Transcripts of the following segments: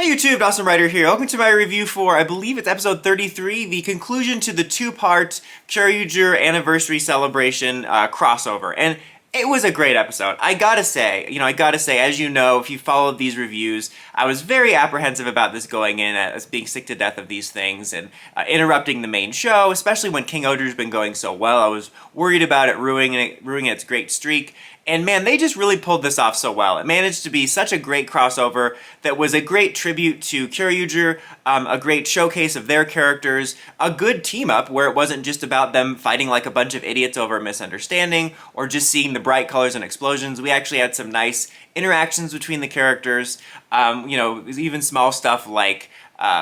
Hey YouTube, Awesome Writer here. Welcome to my review for, I believe it's episode 33, the conclusion to the two-part Kyoryuger anniversary celebration crossover. And it was a great episode. I gotta say, as you know, if you followed these reviews, I was very apprehensive about this going in as being sick to death of these things and interrupting the main show, especially when King-ohger's been going so well. I was worried about it ruining its great streak. And man, they just really pulled this off so well. It managed to be such a great crossover that was a great tribute to Kyoryuger, a great showcase of their characters, a good team-up where it wasn't just about them fighting like a bunch of idiots over a misunderstanding or just seeing the bright colors and explosions. We actually had some nice interactions between the characters, even small stuff like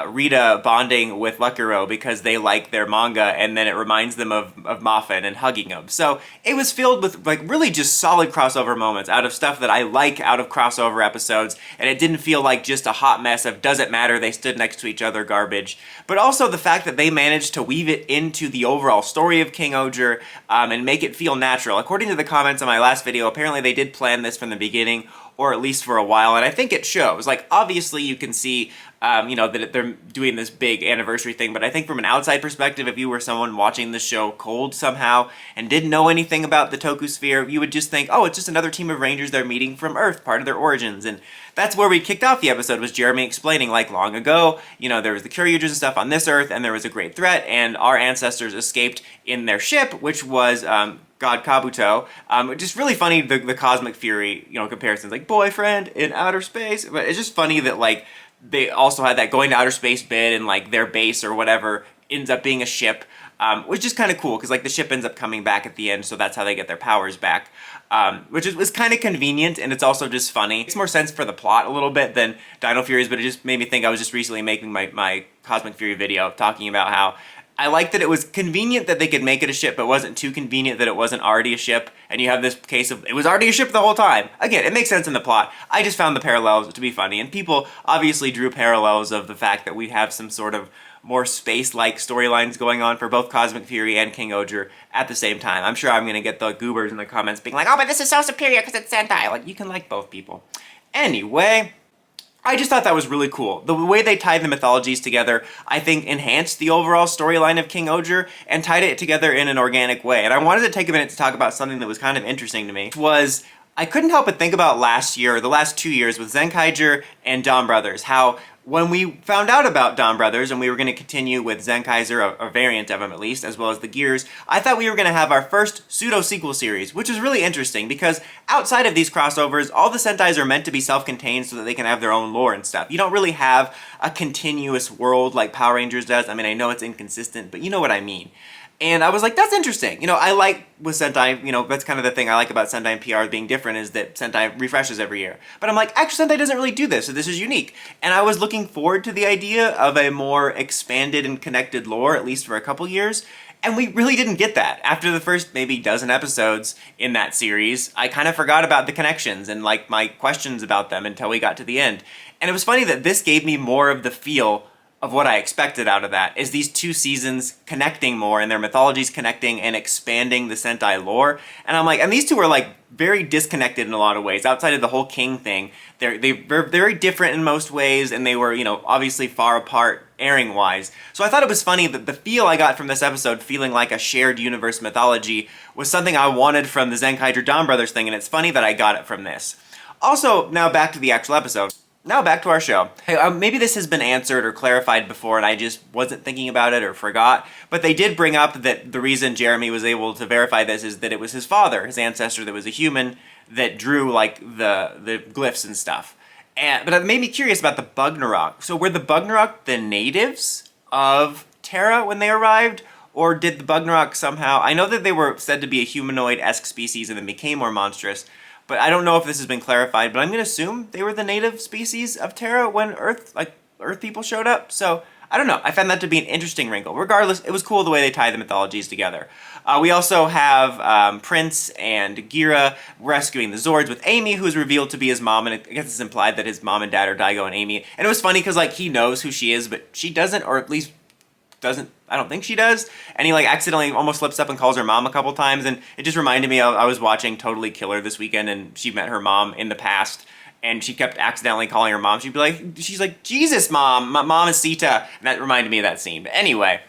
Rita bonding with Lucero because they like their manga and then it reminds them of Muffin and hugging him. So it was filled with like really just solid crossover moments out of stuff that I like out of crossover episodes, and it didn't feel like just a hot mess of doesn't matter, they stood next to each other garbage. But also the fact that they managed to weave it into the overall story of King-ohger and make it feel natural. According to the comments on my last video, apparently they did plan this from the beginning, or at least for a while, and I think it shows. Like, obviously you can see, that they're doing this big anniversary thing, but I think from an outside perspective, if you were someone watching the show cold somehow and didn't know anything about the Toku Sphere, you would just think, oh, it's just another team of Rangers they're meeting from Earth, part of their origins. And that's where we kicked off the episode, was Jeremy explaining, like, long ago, there was the Kyoryugers and stuff on this Earth, and there was a great threat, and our ancestors escaped in their ship, which was, God Kabuto. Just really funny, the Cosmic Fury, comparisons, like boyfriend in outer space. But it's just funny that, like, they also had that going to outer space bit and, like, their base or whatever ends up being a ship, which is kind of cool because, like, the ship ends up coming back at the end, so that's how they get their powers back. Which was kind of convenient, and it's also just funny. It makes more sense for the plot a little bit than Dino Furies, but it just made me think I was just recently making my Cosmic Fury video talking about how I like that it was convenient that they could make it a ship, but wasn't too convenient that it wasn't already a ship, and you have this case of, it was already a ship the whole time. Again, it makes sense in the plot. I just found the parallels to be funny, and people obviously drew parallels of the fact that we have some sort of more space-like storylines going on for both Cosmic Fury and King-ohger at the same time. I'm sure I'm going to get the goobers in the comments being like, oh, but this is so superior because it's Sentai. Like, you can like both people. Anyway, I just thought that was really cool. The way they tied the mythologies together, I think, enhanced the overall storyline of King-ohger and tied it together in an organic way. And I wanted to take a minute to talk about something that was kind of interesting to me, was I couldn't help but think about last year, or the last 2 years, with Zenkaiger and Dawn Brothers, how when we found out about Dawn Brothers and we were going to continue with Zenkaiser, a variant of him at least, as well as the Gears, I thought we were going to have our first pseudo-sequel series, which is really interesting because outside of these crossovers, all the Sentais are meant to be self-contained so that they can have their own lore and stuff. You don't really have a continuous world like Power Rangers does. I mean, I know it's inconsistent, but you know what I mean. And I was like, that's interesting. I like with Sentai, that's kind of the thing I like about Sentai and PR being different, is that Sentai refreshes every year. But I'm like, actually Sentai doesn't really do this, so this is unique. And I was looking forward to the idea of a more expanded and connected lore, at least for a couple years. And we really didn't get that. After the first maybe dozen episodes in that series, I kind of forgot about the connections and like my questions about them until we got to the end. And it was funny that this gave me more of the feel of what I expected out of that, is these two seasons connecting more and their mythologies connecting and expanding the Sentai lore. And I'm like, and these two are like very disconnected in a lot of ways. Outside of the whole King thing, they're very different in most ways, and they were, obviously far apart airing-wise. So I thought it was funny that the feel I got from this episode, feeling like a shared universe mythology, was something I wanted from the Zenkaiger Dawn Brothers thing, and it's funny that I got it from this. Also, now back to the actual episode. Now back to our show. Hey, maybe this has been answered or clarified before and I just wasn't thinking about it or forgot, but they did bring up that the reason Jeremy was able to verify this is that it was his father, his ancestor that was a human, that drew like the glyphs and stuff. But it made me curious about the Bugnarok. So were the Bugnarok the natives of Terra when they arrived? Or did the Bugnarok somehow... I know that they were said to be a humanoid-esque species and then became more monstrous, but I don't know if this has been clarified, but I'm going to assume they were the native species of Terra when Earth people showed up. So, I don't know. I found that to be an interesting wrinkle. Regardless, it was cool the way they tie the mythologies together. We also have Prince and Gira rescuing the Zords with Amy, who's revealed to be his mom, and I guess it's implied that his mom and dad are Daigo and Amy. And it was funny because, like, he knows who she is, but she doesn't, or at least doesn't, I don't think she does, and he like accidentally almost slips up and calls her mom a couple times, and it just reminded me of, I was watching Totally Killer this weekend, and she met her mom in the past, and she kept accidentally calling her mom. She's like, Jesus, Mom, my mom is Sita. And that reminded me of that scene. But anyway,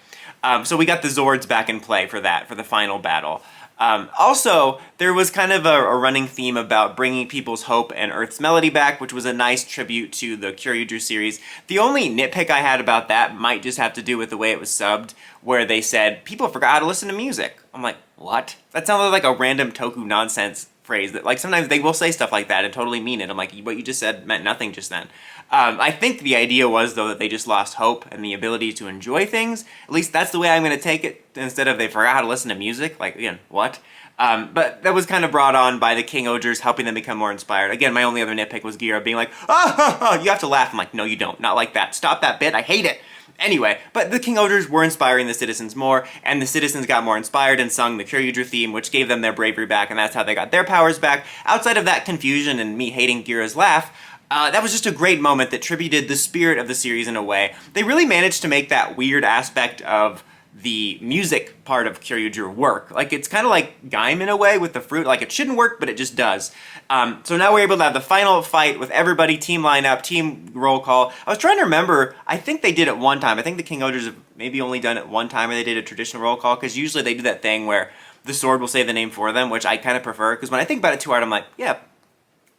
so we got the Zords back in play for the final battle. Also, there was kind of a running theme about bringing people's hope and Earth's melody back, which was a nice tribute to the Kyoryuger series. The only nitpick I had about that might just have to do with the way it was subbed, where they said, people forgot how to listen to music. I'm like, what? That sounded like a random Toku nonsense phrase that, like, sometimes they will say stuff like that and totally mean it. I'm like, what you just said meant nothing just then. I think the idea was, though, that they just lost hope and the ability to enjoy things. At least that's the way I'm going to take it, instead of they forgot how to listen to music. Like, again, what? But that was kind of brought on by the King-ohgers helping them become more inspired. Again, my only other nitpick was Gira being like, oh, you have to laugh. I'm like, no, you don't. Not like that. Stop that bit. I hate it. Anyway, but the King-ohgers were inspiring the citizens more, and the citizens got more inspired and sung the Kyoryuger theme, which gave them their bravery back, and that's how they got their powers back. Outside of that confusion and me hating Gira's laugh, that was just a great moment that tributed the spirit of the series in a way. They really managed to make that weird aspect of the music part of Kyoryuger work. Like, it's kind of like Gaim in a way with the fruit. Like, it shouldn't work, but it just does. So now we're able to have the final fight with everybody, team lineup, team roll call. I was trying to remember, I think they did it one time. I think the King-ohgers have maybe only done it one time where they did a traditional roll call, because usually they do that thing where the sword will say the name for them, which I kind of prefer, because when I think about it too hard, I'm like, yeah,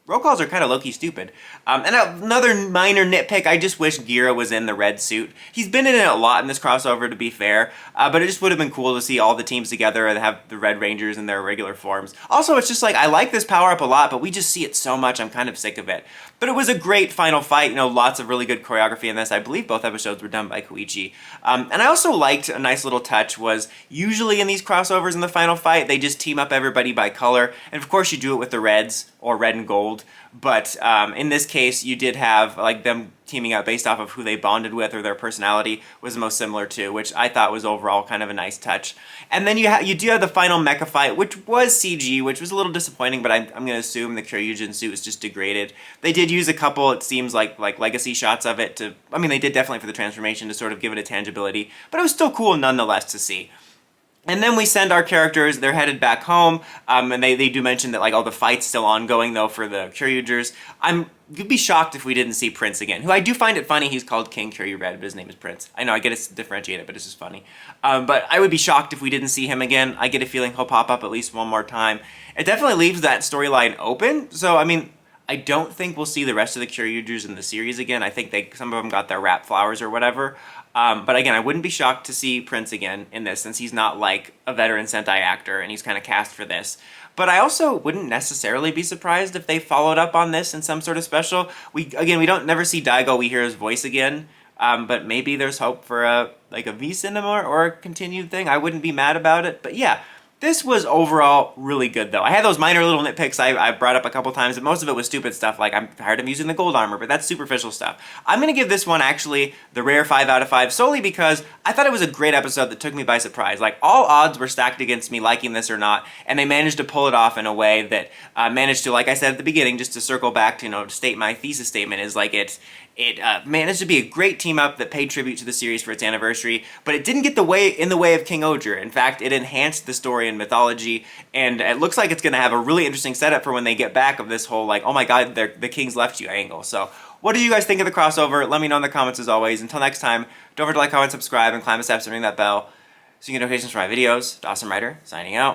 roll calls are kind of low-key stupid. And another minor nitpick, I just wish Gira was in the red suit. He's been in it a lot in this crossover, to be fair, but it just would have been cool to see all the teams together and have the Red Rangers in their regular forms. Also, it's just like, I like this power-up a lot, but we just see it so much, I'm kind of sick of it. But it was a great final fight, you know, lots of really good choreography in this. I believe both episodes were done by Koichi. And I also liked, a nice little touch was, usually in these crossovers in the final fight, they just team up everybody by color, and of course you do it with the reds, or red and gold, but in this case you did have like them teaming up based off of who they bonded with or their personality was the most similar to, which I thought was overall kind of a nice touch. And then you do have the final mecha fight, which was CG, which was a little disappointing, but I'm going to assume the Kyoryuger suit was just degraded. They did use a couple, it seems like legacy shots of it to, I mean, they did definitely for the transformation to sort of give it a tangibility, but it was still cool nonetheless to see. And then we send our characters, they're headed back home, and they do mention that, like, the fight's still ongoing, though, for the Kyoryugers. You'd be shocked if we didn't see Prince again, who I do find it funny he's called King Kyoryuger, but his name is Prince. I know, I get it's differentiated, but it's just funny. But I would be shocked if we didn't see him again. I get a feeling he'll pop up at least one more time. It definitely leaves that storyline open, so, I mean, I don't think we'll see the rest of the Kyoryugers in the series again. I think some of them got their rap flowers or whatever. But again, I wouldn't be shocked to see Prince again in this, since he's not like a veteran Sentai actor and he's kind of cast for this. But I also wouldn't necessarily be surprised if they followed up on this in some sort of special. We don't never see Daigo, we hear his voice again. But maybe there's hope for a V-Cinema or a continued thing. I wouldn't be mad about it. But yeah, this was overall really good, though. I had those minor little nitpicks I brought up a couple times, but most of it was stupid stuff, like I'm tired of using the gold armor, but that's superficial stuff. I'm going to give this one, actually, the rare 5 out of 5, solely because I thought it was a great episode that took me by surprise. Like, all odds were stacked against me liking this or not, and they managed to pull it off in a way that managed to, like I said at the beginning, just to circle back to, to state my thesis statement, is like it managed to be a great team-up that paid tribute to the series for its anniversary, but it didn't get in the way of King-ohger. In fact, it enhanced the story and mythology, and it looks like it's going to have a really interesting setup for when they get back of this whole, like, oh my god, the king's left you angle. So, what do you guys think of the crossover? Let me know in the comments as always. Until next time, don't forget to like, comment, subscribe, and climb the steps and ring that bell so you get notifications for my videos. Awesome Writer, signing out.